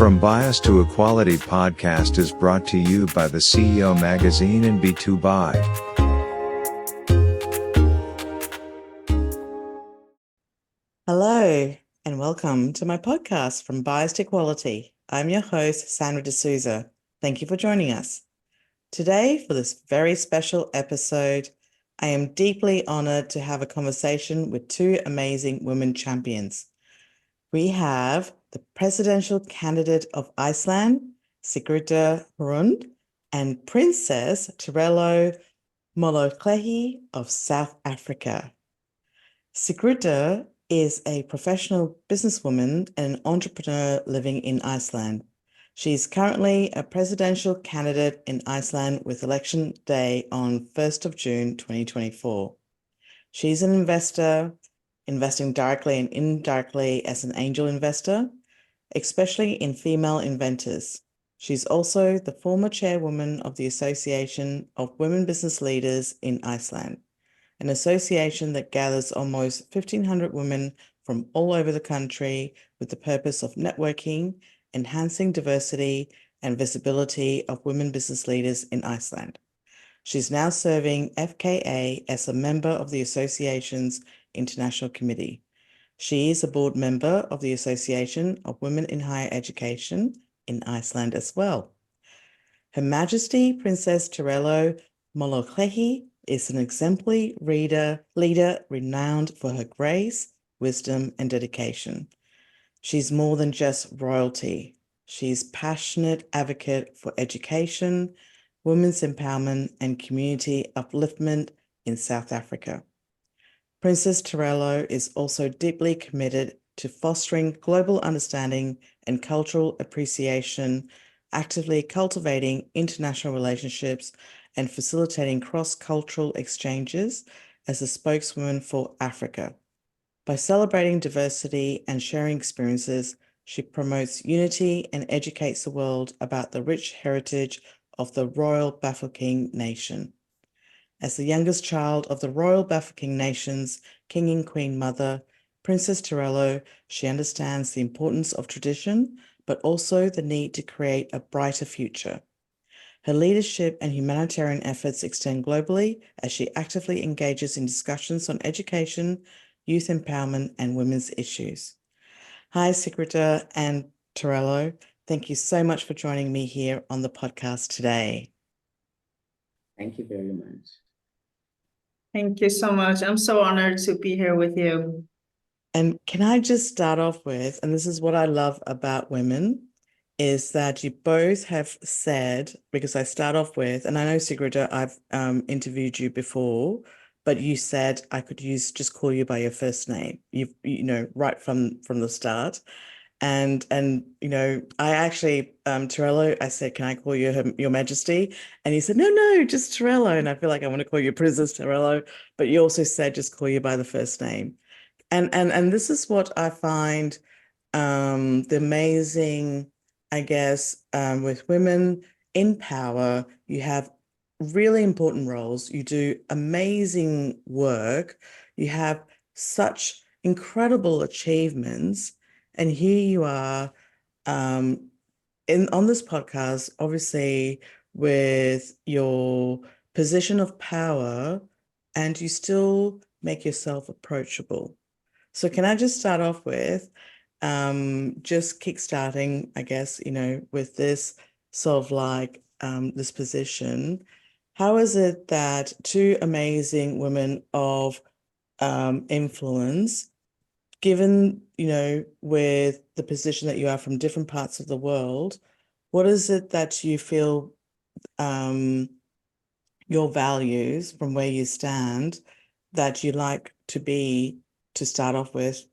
From Bias to Equality podcast is brought to you by the CEO Magazine and B2Buy. Hello, and welcome to my podcast, From Bias to Equality. I'm your host, Sandra D'Souza. Thank you for joining us. Today, for this very special episode, I am deeply honored to have a conversation with two amazing women champions. We have the presidential candidate of Iceland, Sigridur Hrund, and Princess Tirelo Moloklehi of South Africa. Sigridur is a professional businesswoman and an entrepreneur living in Iceland. She's currently a presidential candidate in Iceland with election day on 1st of June 2024. She's an investor, investing directly and indirectly as an angel investor, especially in female inventors. She's also the former chairwoman of the Association of Women Business Leaders in Iceland, an association that gathers almost 1,500 women from all over the country with the purpose of networking, enhancing diversity and visibility of women business leaders in Iceland. She's now serving FKA as a member of the association's International Committee. She is a board member of the Association of Women in Higher Education in Iceland as well. Her Majesty Princess Tirelo Moloklehi is an exemplary leader renowned for her grace, wisdom, and dedication. She's more than just royalty. She's passionate advocate for education, women's empowerment, and community upliftment in South Africa. Princess Tirelo is also deeply committed to fostering global understanding and cultural appreciation, actively cultivating international relationships, and facilitating cross-cultural exchanges as a spokeswoman for Africa. By celebrating diversity and sharing experiences, she promotes unity and educates the world about the rich heritage of the Royal Bafokeng Nation. As the youngest child of the Royal Bafokeng Nation's King and Queen Mother, Princess Tirelo, she understands the importance of tradition, but also the need to create a brighter future. Her leadership and humanitarian efforts extend globally as she actively engages in discussions on education, youth empowerment, and women's issues. Hi, Sigridur and Tirelo. Thank you so much for joining me here on the podcast today. Thank you very much. Thank you so much. I'm so honored to be here with you. And can I just start off with, and this is what I love about women, is that you both have said, because I start off with, and I know Sigridur, I've interviewed you before, but you said I could just call you by your first name, you know, right from the start. And you know, I actually, Tirelo, I said, can I call you Your Majesty? And you said, no, just Tirelo. And I feel like I want to call you Princess Tirelo, but you also said just call you by the first name. And this is what I find the amazing, I guess, with women in power. You have really important roles. You do amazing work. You have such incredible achievements. And here you are on this podcast, obviously with your position of power, and you still make yourself approachable. So can I just start off with just kickstarting, I guess, you know, with this sort of like this position. How is it that two amazing women of influence, given, you know, with the position that you are from different parts of the world, what is it that you feel your values from where you stand that you like to start off with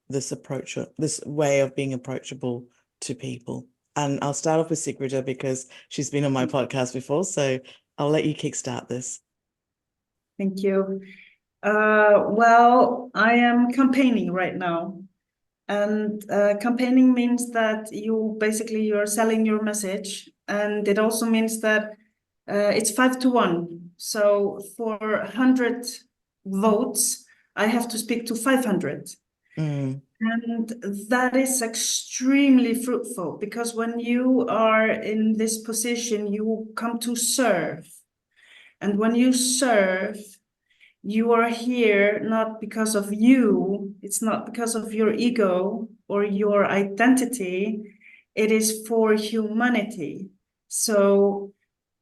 this way of being approachable to people? And I'll start off with Sigridur because she's been on my podcast before, so I'll let you kickstart this. Thank you. Well, I am campaigning right now. And campaigning means that you're selling your message. And it also means that it's 5-1. So for 100 votes, I have to speak to 500. Mm. And that is extremely fruitful, because when you are in this position, you come to serve. And when you serve, you are here not because of you, it's not because of your ego or your identity, it is for humanity. So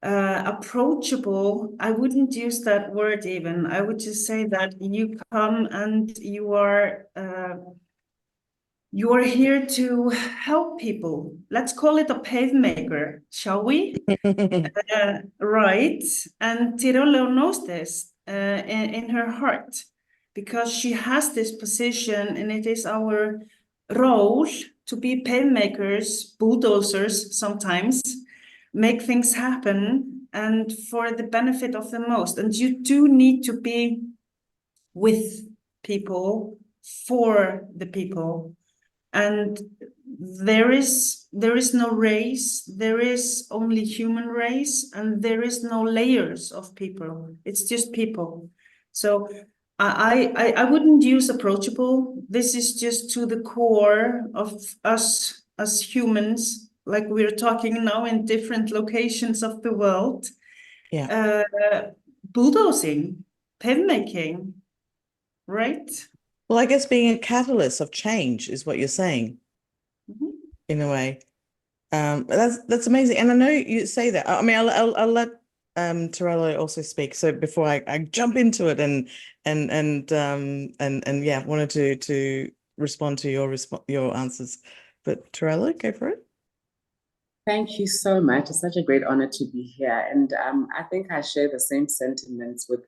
approachable, I wouldn't use that word even. I would just say that you come and you are here to help people. Let's call it a pave maker, shall we? Right. And Tirelo knows this in her heart, because she has this position, and it is our role to be pave makers, bulldozers sometimes, make things happen, and for the benefit of the most. And you do need to be with people, for the people. And there is no race, there is only human race, and there is no layers of people. It's just people. So I wouldn't use approachable. This is just to the core of us as humans, like we're talking now in different locations of the world. Yeah. Bulldozing, pave making, right? Well, I guess being a catalyst of change is what you're saying, Mhm. in a way. That's amazing. And I know you say that. I mean, I'll let Tirelo also speak. So before I jump into it and yeah, wanted to respond to your answers. But Tirelo, go for it. Thank you so much. It's such a great honor to be here. And I think I share the same sentiments with,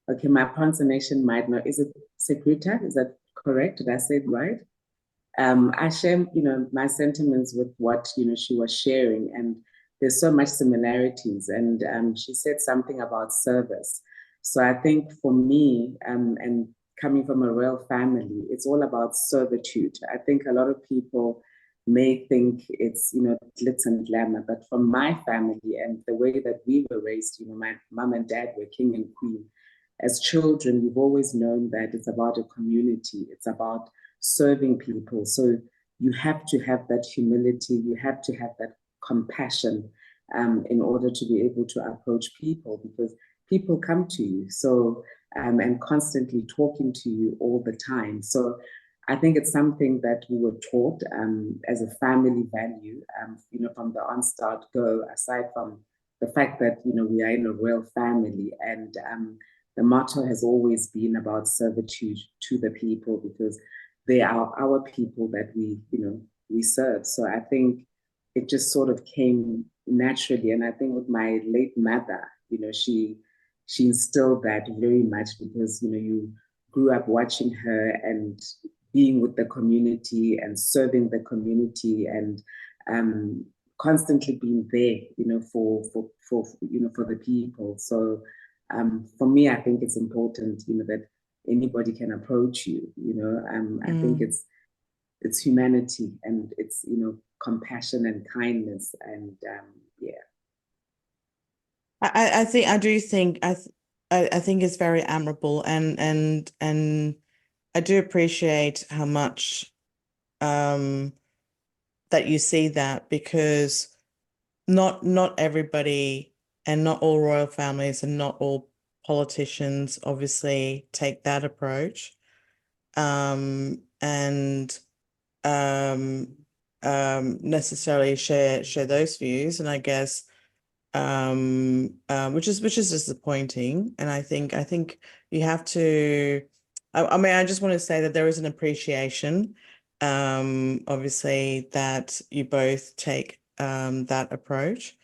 okay, my pronunciation might not, is it Sigridur? Is that correct? Did I say it right? I share, my sentiments with what, she was sharing, and there's so much similarities. And she said something about service. So I think for me, and coming from a royal family, it's all about servitude. I think a lot of people may think it's, glitz and glamour, but from my family and the way that we were raised, my mom and dad were king and queen. As children, we've always known that it's about a community. It's about serving people. So you have to have that humility, you have to have that compassion in order to be able to approach people, because people come to you. So, and constantly talking to you all the time. So I think it's something that we were taught as a family value, from the onstart go, aside from the fact that, we are in a royal family, and the motto has always been about servitude to the people, because they are our people that we serve. So I think it just sort of came naturally. And I think with my late mother, she instilled that very much, because, you grew up watching her and being with the community and serving the community, and constantly being there, for the people. So for me, I think it's important, that anybody can approach you. I think it's humanity, and it's compassion and kindness, and yeah. I think I do think I think it's very admirable, and I do appreciate how much that you see that, because not everybody and not all royal families and not all politicians obviously take that approach, and necessarily share those views, and I guess which is disappointing. And I think you have to, I mean, I just want to say that there is an appreciation, obviously, that you both take that approach,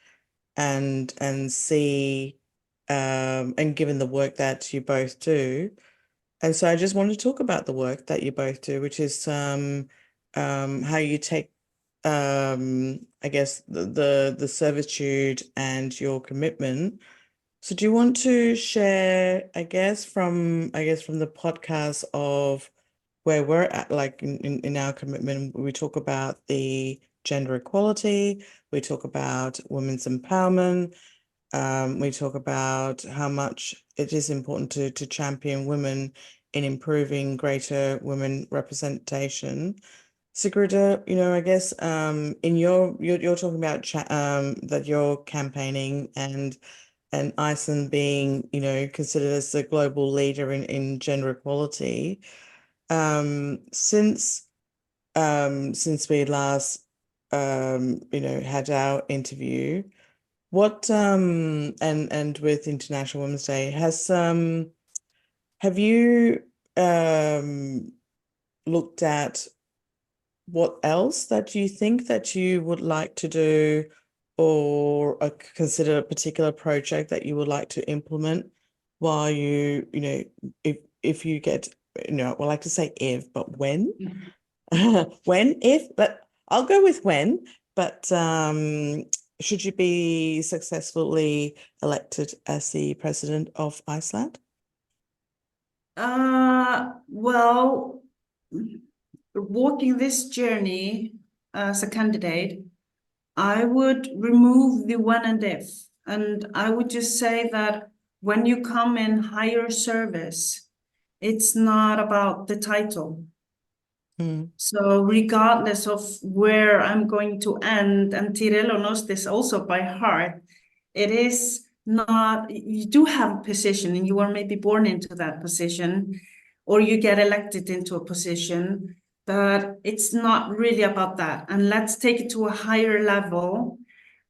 and see, and given the work that you both do. And so I just wanted to talk about the work that you both do, which is how you take, I guess, the servitude and your commitment. So do you want to share, I guess, from the podcast of where we're at, like in our commitment? We talk about the gender equality, we talk about women's empowerment, we talk about how much it is important to champion women in improving greater women representation. Sigridur, I guess in you're talking about that you're campaigning and Iceland being, considered as the global leader in gender equality. Since we last had our interview, what and with International Women's Day, have you looked at what else that you think that you would like to do, or consider a particular project that you would like to implement while if you get, I like to say if, but when, but I'll go with when, but should you be successfully elected as the president of Iceland? Well, walking this journey as a candidate, I would remove the when and if, and I would just say that when you come in higher service, it's not about the title. So regardless of where I'm going to end, and Tirelo knows this also by heart, it is not, you do have a position and you are maybe born into that position, or you get elected into a position, but it's not really about that. And let's take it to a higher level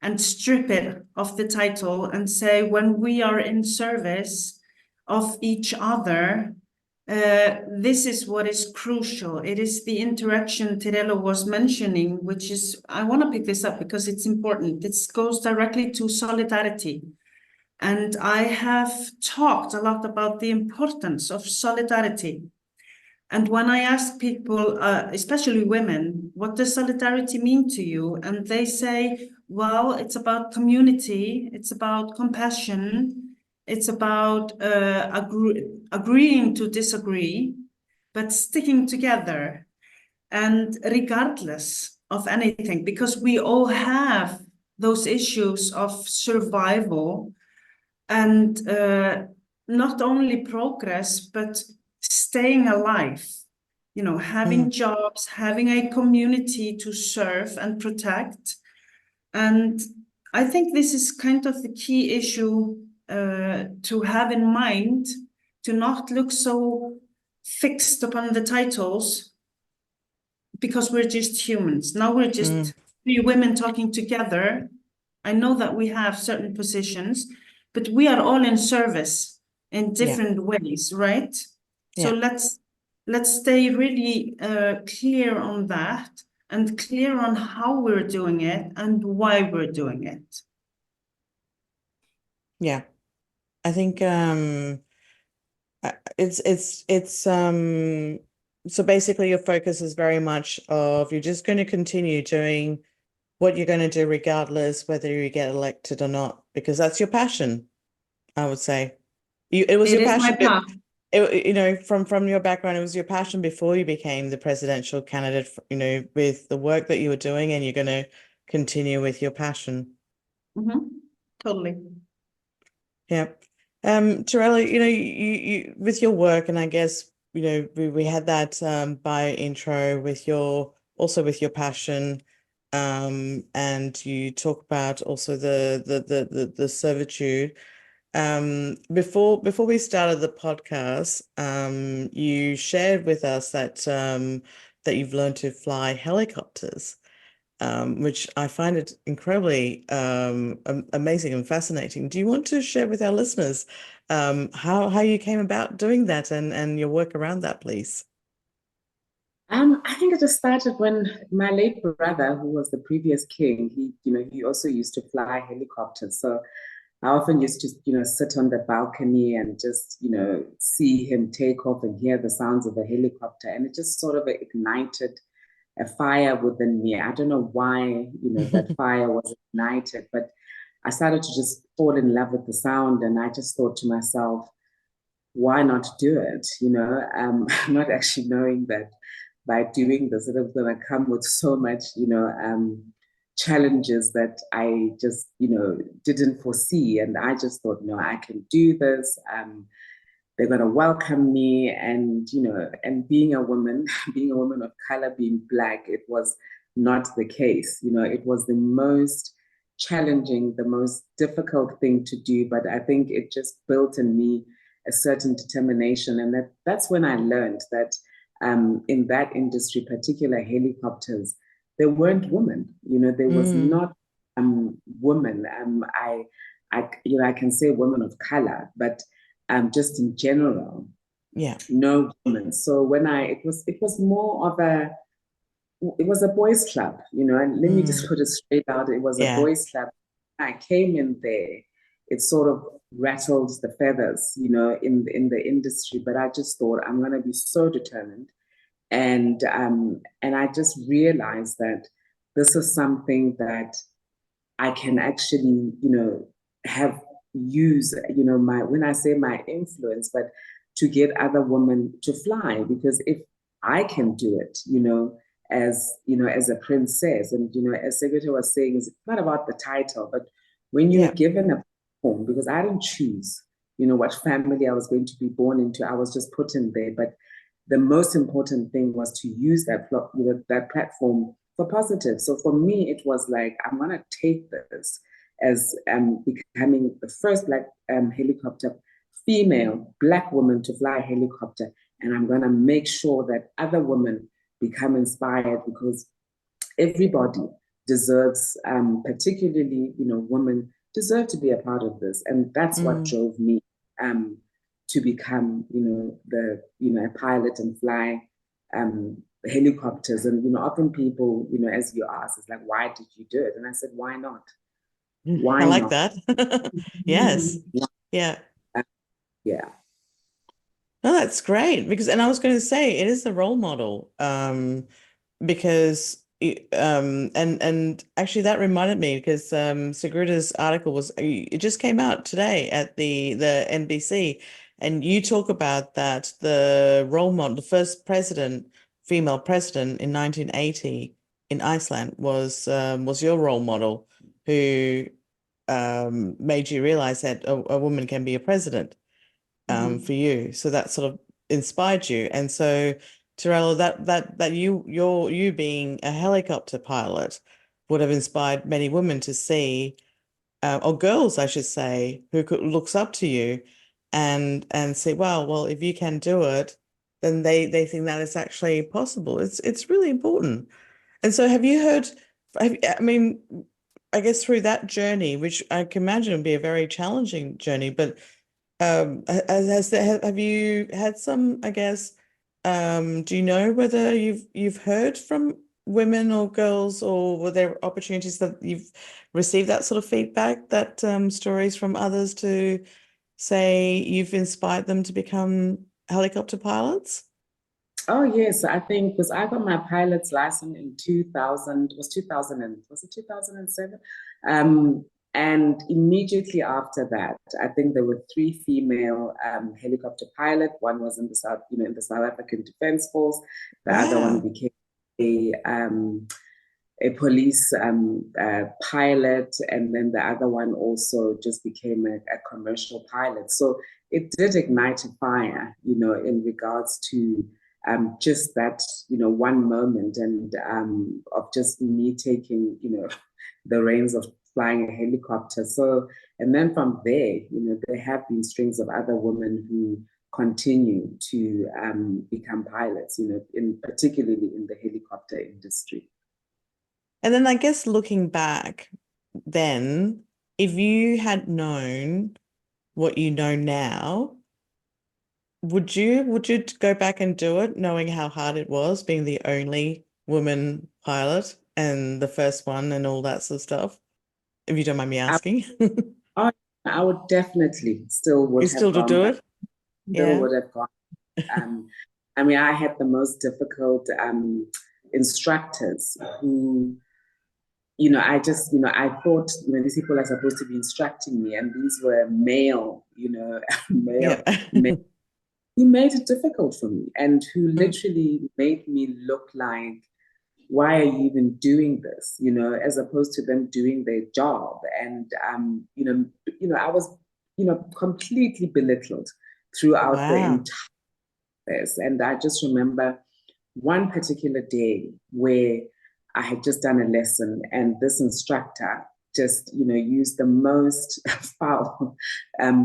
and strip it of the title and say, when we are in service of each other, this is what is crucial. It is the interaction Tirelo was mentioning, which is, I want to pick this up because it's important. This goes directly to solidarity. And I have talked a lot about the importance of solidarity. And when I ask people, especially women, what does solidarity mean to you? And they say, well, it's about community, it's about compassion, it's about agreeing to disagree, but sticking together, and regardless of anything, because we all have those issues of survival and not only progress, but staying alive, having jobs, having a community to serve and protect. And I think this is kind of the key issue to have in mind, to not look so fixed upon the titles, because we're just humans. Now we're just three women talking together. I know that we have certain positions, but we are all in service in different ways, right? So let's stay really clear on that, and clear on how we're doing it and why we're doing it. Yeah, I think it's so basically your focus is very much of you're just going to continue doing what you're going to do regardless whether you get elected or not, because that's your passion, I would say. It was your passion. From your background, it was your passion before you became the presidential candidate, with the work that you were doing, and you're going to continue with your passion. Totally. Yeah. Tirelo, you with your work, and I guess, we had that bio intro with your passion, and you talk about also the servitude. Before we started the podcast, you shared with us that that you've learned to fly helicopters, which I find it incredibly amazing and fascinating. Do you want to share with our listeners how you came about doing that and your work around that, please? I think it just started when my late brother, who was the previous king, he also used to fly helicopters. So I often used to, sit on the balcony and just, see him take off and hear the sounds of a helicopter. And it just sort of ignited a fire within me. I don't know why, that fire was ignited, but I started to just fall in love with the sound. And I just thought to myself, why not do it? Not actually knowing that by doing this, it was going to come with so much, challenges that I just, didn't foresee. And I just thought, no, I can do this. they're going to welcome me. And, and being a woman, being a woman of color, being Black, it was not the case. It was the most challenging, the most difficult thing to do. But I think it just built in me a certain determination. And that's when I learned that in that industry, particular helicopters, there weren't women. There was not women. I can say women of color, but just in general, no women. So when it was more of it was a boys' club, and let me just put it straight out. It was a boys' club. I came in there, it sort of rattled the feathers, in the industry. But I just thought, I'm going to be so determined, and I just realized that this is something that I can actually, have use, when I say my influence, but to get other women to fly. Because if I can do it, as a princess, and as Sigridur was saying, it's not about the title, but when you're given a platform, because I didn't choose, what family I was going to be born into, I was just put in there. But the most important thing was to use that platform for positive. So for me, it was like, I'm going to take this as becoming the first Black female Black woman to fly a helicopter. And I'm going to make sure that other women become inspired, because everybody deserves, particularly, women deserve to be a part of this. And that's what drove me to become, a pilot and fly helicopters. And, often people, as you ask, it's like, why did you do it? And I said, why not? Why I like not? that. Yes. Yeah. Yeah. No, that's great, and I was going to say it is a role model, because and actually that reminded me, because Sigridur's article it just came out today at the NBC, and you talk about that the role model, the first female president in 1980 in Iceland was your role model, who made you realize that a woman can be a president for you. So that sort of inspired you. And so, Tirelo, that you being a helicopter pilot would have inspired many women to see, or girls, I should say, who looks up to you and say, wow, well, if you can do it, then they think that it's actually possible. It's really important. And so have you heard, I mean, I guess through that journey, which I can imagine would be a very challenging journey, but have you had some, I guess, do you know whether you've heard from women or girls, or were there opportunities that you've received that sort of feedback, that stories from others to say you've inspired them to become helicopter pilots? Oh, yes. I think, because I got my pilot's license in 2000, was it 2007? And immediately after that, I think there were 3 female helicopter pilots. One was in the South African Defence Force. The other one became a police pilot, and then the other one also just became a commercial pilot. So it did ignite a fire, in regards to just that, one moment, and of just me taking, the reins of flying a helicopter. So, and then from there, there have been strings of other women who continue to become pilots, particularly in the helicopter industry. And then I guess looking back then, if you had known what you know now, would you go back and do it, knowing how hard it was being the only woman pilot and the first one and all that sort of stuff? If you don't mind me asking. I would definitely still would You have still gone do back. it? Still Yeah. would have gone. I mean, I had the most difficult instructors who, I just, I thought, these people are supposed to be instructing me, and these were male, male, male, who made it difficult for me, and who literally made me look like, why are you even doing this? As opposed to them doing their job. And I was, completely belittled throughout the Wow. entire process. And I just remember one particular day where I had just done a lesson, and this instructor just, used the most foul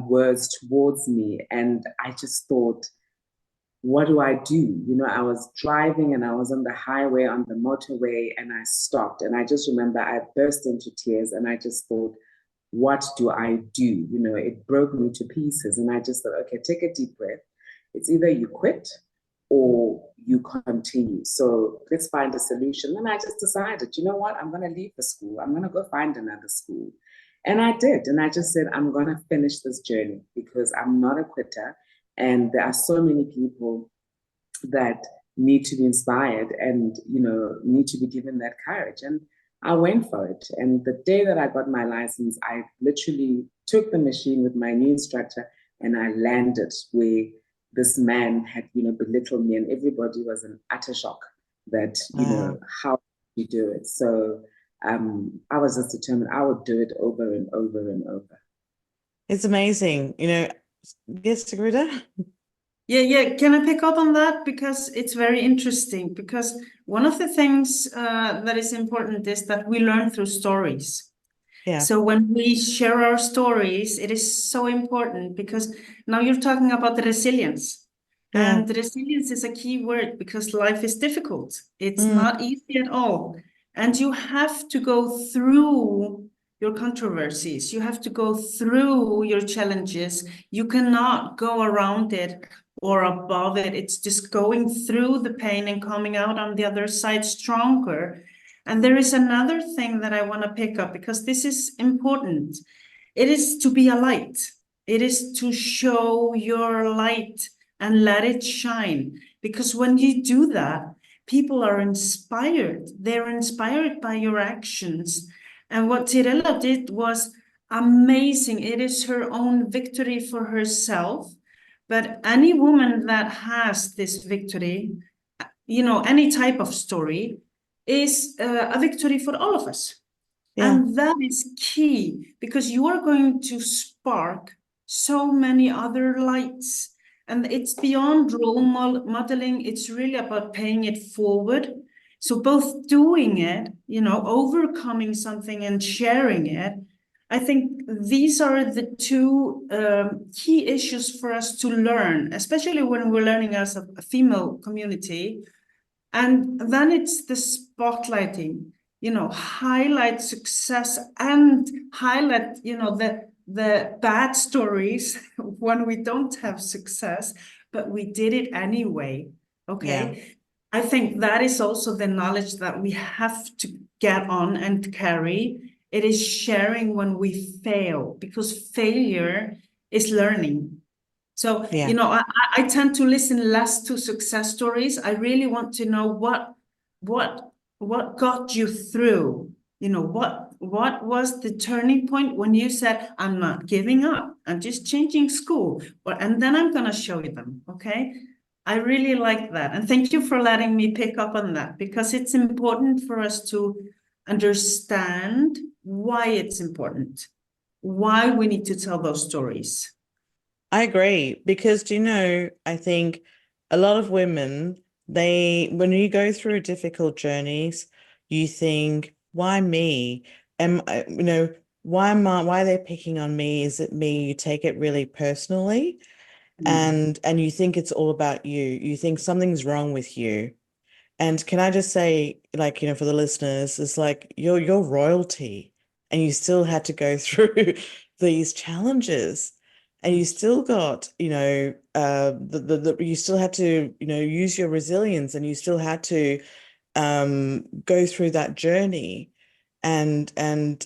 words towards me. And I just thought, what do I do? I was driving and I was on the highway, on the motorway, and I stopped. And I just remember I burst into tears and I just thought, what do I do? It broke me to pieces. And I just thought, okay, take a deep breath. It's either you quit or you continue. So let's find a solution. And I just decided, you know what? I'm going to leave the school. I'm going to go find another school. And I did. And I just said, I'm going to finish this journey because I'm not a quitter. And there are so many people that need to be inspired and, need to be given that courage. And I went for it. And the day that I got my license, I literally took the machine with my new instructor and I landed where this man had, belittled me, and everybody was in utter shock that, how you do it. So I was just determined I would do it over and over and over. It's amazing. Yes, Sigridur? Yeah. Can I pick up on that? Because it's very interesting. Because one of the things that is important is that we learn through stories. Yeah. So when we share our stories, it is so important because now you're talking about the resilience. Yeah. And the resilience is a key word because life is difficult. It's Mm. not easy at all. And you have to go through your controversies. You have to go through your challenges. You cannot go around it or above it. It's just going through the pain and coming out on the other side stronger. And there is another thing that I want to pick up because this is important. It is to be a light. It is to show your light and let it shine. Because when you do that, people are inspired. They're inspired by your actions. And what Tirelo did was amazing. It is her own victory for herself. But any woman that has this victory, any type of story, is a victory for all of us. Yeah. And that is key because you are going to spark so many other lights. And it's beyond role modeling. It's really about paying it forward. So both doing it, overcoming something and sharing it. I think these are the two key issues for us to learn, especially when we're learning as a female community. And then it's the spotlighting, highlight success and highlight, the bad stories when we don't have success, but we did it anyway. Okay. Yeah. I think that is also the knowledge that we have to get on and carry. It is sharing when we fail because failure is learning. So, Yeah. I tend to listen less to success stories. I really want to know what got you through. What was the turning point when you said, I'm not giving up, I'm just changing school, and then I'm going to show you them. Okay. I really like that. And thank you for letting me pick up on that because it's important for us to understand why it's important, why we need to tell those stories. I agree because, I think a lot of women, when you go through difficult journeys, you think, why me? Why are they picking on me? Is it me? You take it really personally. And you think it's all about you. You think something's wrong with you. And can I just say, for the listeners, it's like you're royalty and you still had to go through these challenges and you still got, you still had to, use your resilience and you still had to go through that journey and work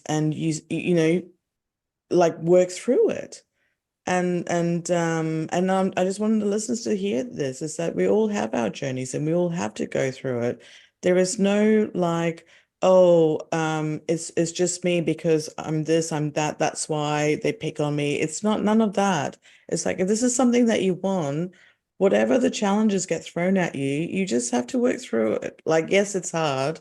through it. I just wanted the listeners to hear this, is that we all have our journeys and we all have to go through it. There is no it's just me because I'm this, I'm that, that's why they pick on me. It's not, none of that. It's like, if this is something that you want, whatever the challenges get thrown at you, you just have to work through it. Yes, it's hard,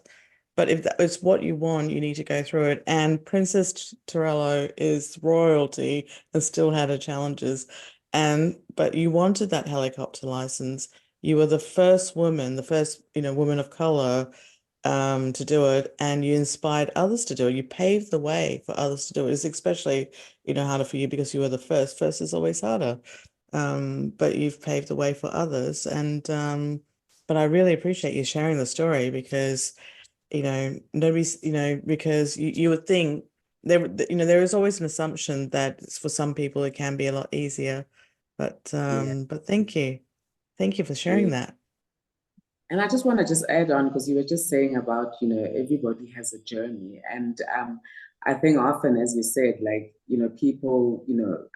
but if it's what you want, you need to go through it. And Princess Tirelo is royalty and still had her challenges. But you wanted that helicopter license. You were the first woman, the first, woman of color to do it, and you inspired others to do it. You paved the way for others to do it. It's especially, harder for you because you were the first. First is always harder. But you've paved the way for others. But I really appreciate you sharing the story because, nobody's, because you would think there is always an assumption that for some people it can be a lot easier. But thank you. Thank you for sharing that. And I just want to just add on, because you were just saying about, everybody has a journey. And I think often, as you said, like, people,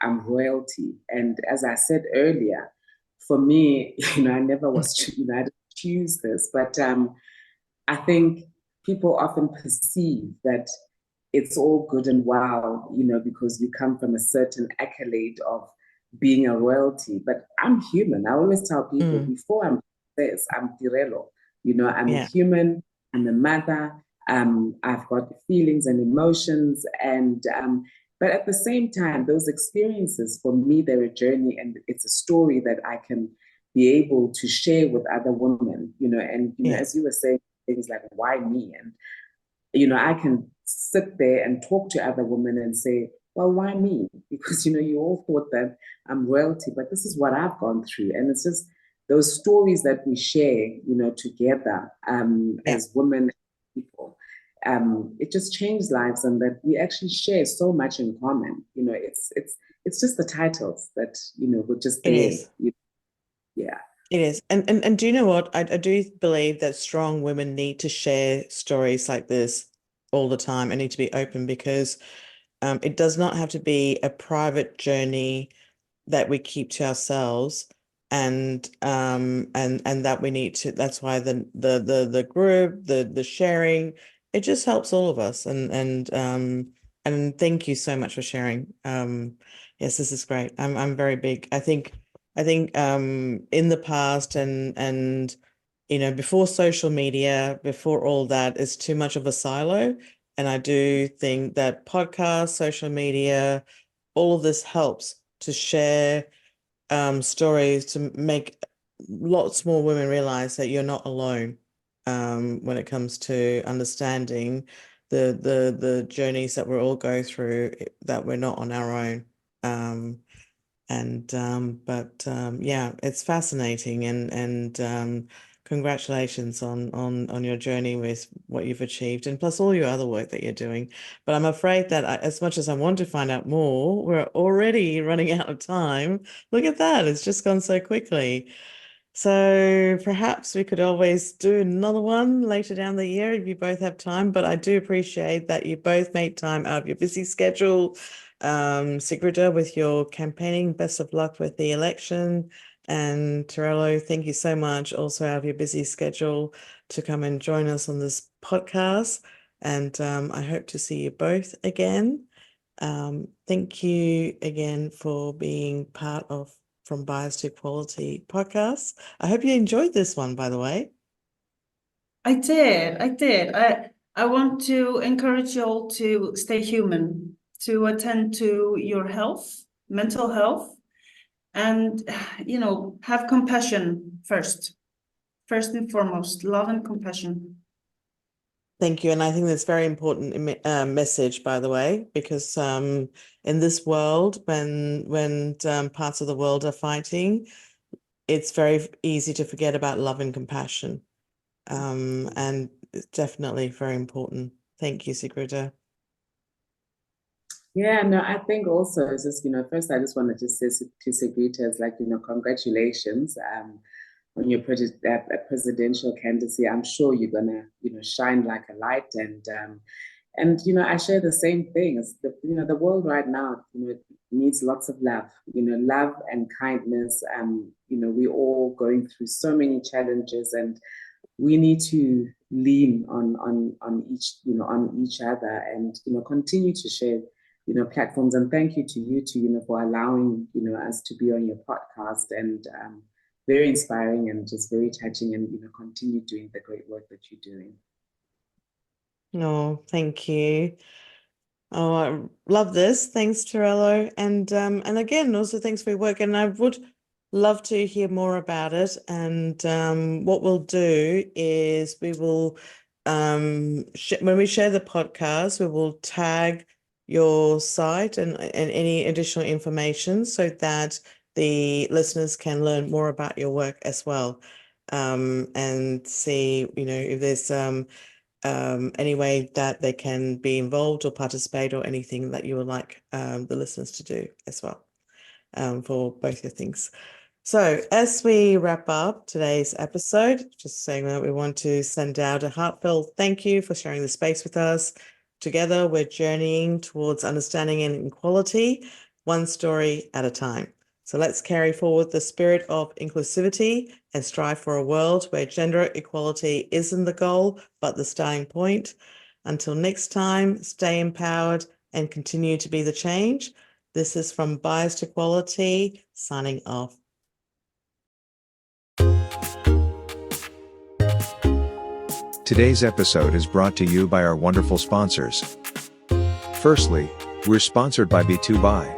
I'm royalty. And as I said earlier, for me, I never was, I didn't choose this, but I think people often perceive that it's all good and well, because you come from a certain accolade of being a royalty. But I'm human. I always tell people before I'm this, I'm Tirelo. I'm a human, I'm a mother, I've got feelings and emotions, and but at the same time, those experiences for me, they're a journey, and it's a story that I can be able to share with other women, and as you were saying, things like, why me? And I can sit there and talk to other women and say, well, why me? Because you all thought that I'm royalty, but this is what I've gone through. And it's just those stories that we share, together as women, people, it just changed lives, and that we actually share so much in common. It's just the titles that were just there. It is. Yeah. It is. And do you know what? I do believe that strong women need to share stories like this all the time and need to be open, because it does not have to be a private journey that we keep to ourselves, and that we need to, that's why the group, the sharing, it just helps all of us. And thank you so much for sharing. Yes, this is great. I'm very big. I think in the past and before social media, before all that, is too much of a silo. And I do think that podcasts, social media, all of this helps to share stories, to make lots more women realize that you're not alone when it comes to understanding the journeys that we're all go through, that we're not on our own. Yeah, it's fascinating, and congratulations on your journey with what you've achieved, and plus all your other work that you're doing. But I'm afraid that as much as I want to find out more, we're already running out of time. Look at that, it's just gone so quickly. So perhaps we could always do another one later down the year if you both have time. But I do appreciate that you both made time out of your busy schedule. Sigridur, with your campaigning, best of luck with the election. And Tirelo, thank you so much, also out of your busy schedule, to come and join us on this podcast. And I hope to see you both again. Thank you again for being part of From Bias to Equality podcast. I hope you enjoyed this one, by the way. I did. I want to encourage you all to stay human, to attend to your health, mental health, and have compassion first and foremost, love and compassion. Thank you. And I think that's very important message, by the way, because in this world, when parts of the world are fighting, it's very easy to forget about love and compassion. And it's definitely very important. Thank you, Sigridur. Yeah, no, I think also it's just, first I just want to just say to Sigridur, like, congratulations on your presidential candidacy. I'm sure you're gonna, shine like a light, and I share the same thing. It's the world right now, it needs lots of love, love and kindness. We're all going through so many challenges, and we need to lean on each other, and continue to share platforms. And thank you to you two, for allowing us to be on your podcast, and very inspiring and just very touching, and continue doing the great work that you're doing. No, thank you. Oh, I love this. Thanks, Tirelo. And again, also thanks for your work. And I would love to hear more about it. And what we'll do is we will when we share the podcast, we will tag your site and any additional information so that the listeners can learn more about your work as well. And see, if there's any way that they can be involved or participate or anything that you would like the listeners to do as well for both your things. So as we wrap up today's episode, just saying that we want to send out a heartfelt thank you for sharing the space with us. Together, we're journeying towards understanding and equality, one story at a time. So let's carry forward the spirit of inclusivity and strive for a world where gender equality isn't the goal, but the starting point. Until next time, stay empowered and continue to be the change. This is from Biased Equality, signing off. Today's episode is brought to you by our wonderful sponsors. Firstly, we're sponsored by B2Buy.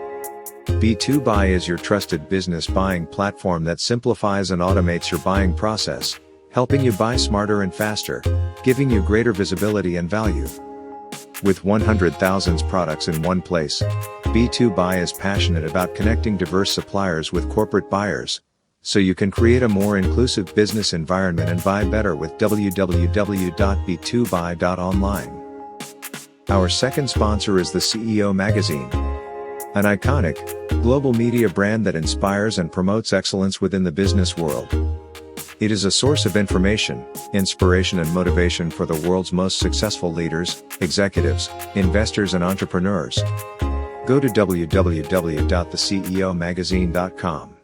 B2Buy is your trusted business buying platform that simplifies and automates your buying process, helping you buy smarter and faster, giving you greater visibility and value. With 100,000 products in one place, B2Buy is passionate about connecting diverse suppliers with corporate buyers, so you can create a more inclusive business environment and buy better with www.b2buy.online. Our second sponsor is the CEO Magazine, an iconic, global media brand that inspires and promotes excellence within the business world. It is a source of information, inspiration and motivation for the world's most successful leaders, executives, investors and entrepreneurs. Go to www.theceomagazine.com.